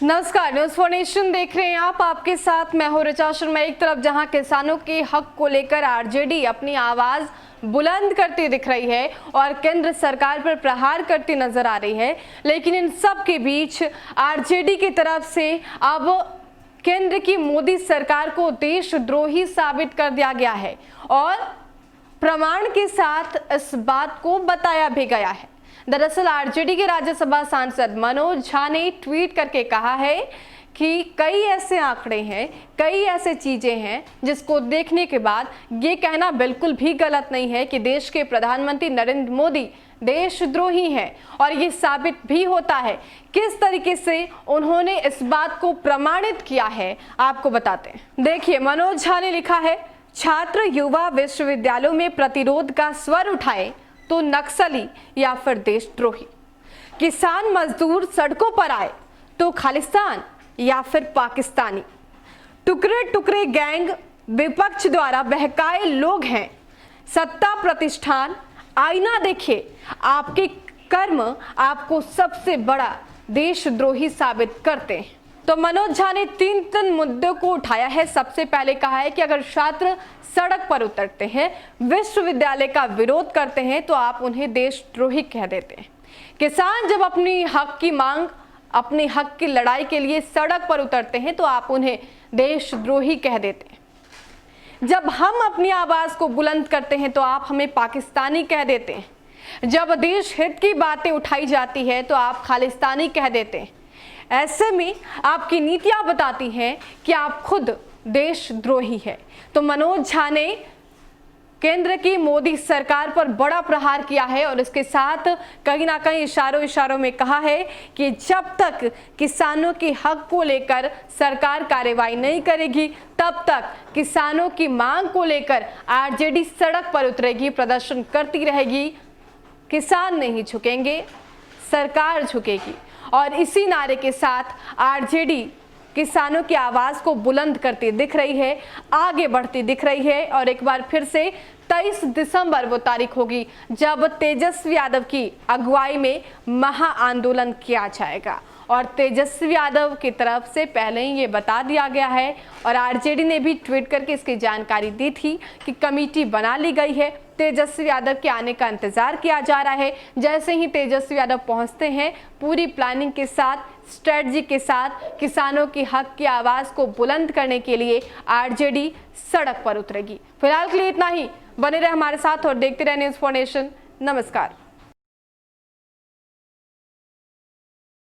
नमस्कार, news for nation देख रहे हैं आप। आपके साथ मैं हूं ऋचा शर्मा। एक तरफ जहां किसानों के हक को लेकर आरजेडी अपनी आवाज बुलंद करती दिख रही है और केंद्र सरकार पर प्रहार करती नजर आ रही है, लेकिन इन सब के बीच आरजेडी की तरफ से अब केंद्र की मोदी सरकार को देशद्रोही साबित कर दिया गया है और प्रमाण के साथ इस बात को बताया भी गया है। दरअसल आरजेडी के राज्यसभा सांसद मनोज झा ने ट्वीट करके कहा है कि कई ऐसे आंकड़े हैं, कई ऐसे चीजें हैं जिसको देखने के बाद ये कहना बिल्कुल भी गलत नहीं है कि देश के प्रधानमंत्री नरेंद्र मोदी देशद्रोही हैं। और ये साबित भी होता है किस तरीके से उन्होंने इस बात को प्रमाणित किया है, आपको बताते हैं। देखिए, मनोज झा ने लिखा है, छात्र युवा विश्वविद्यालयों में प्रतिरोध का स्वर उठाए तो नक्सली या फिर देशद्रोही, किसान मजदूर सड़कों पर आए तो खालिस्तान या फिर पाकिस्तानी, टुकड़े टुकड़े गैंग विपक्ष द्वारा बहकाए लोग हैं, सत्ता प्रतिष्ठान आईना देखिए, आपके कर्म आपको सबसे बड़ा देशद्रोही साबित करते हैं। तो मनोज झा ने तीन मुद्दों को उठाया है। सबसे पहले कहा है कि अगर छात्र सड़क पर उतरते हैं, विश्वविद्यालय का विरोध करते हैं तो आप उन्हें देशद्रोही कह देते हैं। किसान जब अपनी हक की मांग, अपने हक की लड़ाई के लिए सड़क पर उतरते हैं तो आप उन्हें देशद्रोही कह देते हैं। जब हम अपनी आवाज को बुलंद करते हैं तो आप हमें पाकिस्तानी कह देते हैं। जब देश हित की बातें उठाई जाती है तो आप खालिस्तानी कह देते हैं। ऐसे में आपकी नीतियां बताती हैं कि आप खुद देशद्रोही है। तो मनोज झा ने केंद्र की मोदी सरकार पर बड़ा प्रहार किया है और इसके साथ कहीं ना कहीं इशारों में कहा है कि जब तक किसानों के हक को लेकर सरकार कार्रवाई नहीं करेगी तब तक किसानों की मांग को लेकर आरजेडी सड़क पर उतरेगी, प्रदर्शन करती रहेगी। किसान नहीं झुकेंगे, सरकार झुकेगी। और इसी नारे के साथ आरजेडी किसानों की आवाज को बुलंद करती दिख रही है, आगे बढ़ती दिख रही है। और एक बार फिर से 23 दिसंबर वो तारीख होगी जब तेजस्वी यादव की अगुवाई में महा आंदोलन किया जाएगा। और तेजस्वी यादव की तरफ से पहले ही ये बता दिया गया है और आरजेडी ने भी ट्वीट करके इसकी जानकारी दी थी कि कमेटी बना ली गई है। तेजस्वी यादव के आने का इंतजार किया जा रहा है। जैसे ही तेजस्वी यादव पहुंचते हैं, पूरी प्लानिंग के साथ, स्ट्रेटजी के साथ किसानों की हक की आवाज को बुलंद करने के लिए आरजेडी सड़क पर उतरेगी। फिलहाल के लिए इतना ही। बने रहे हमारे साथ और देखते रहे न्यूज़ फॉर नेशन। नमस्कार।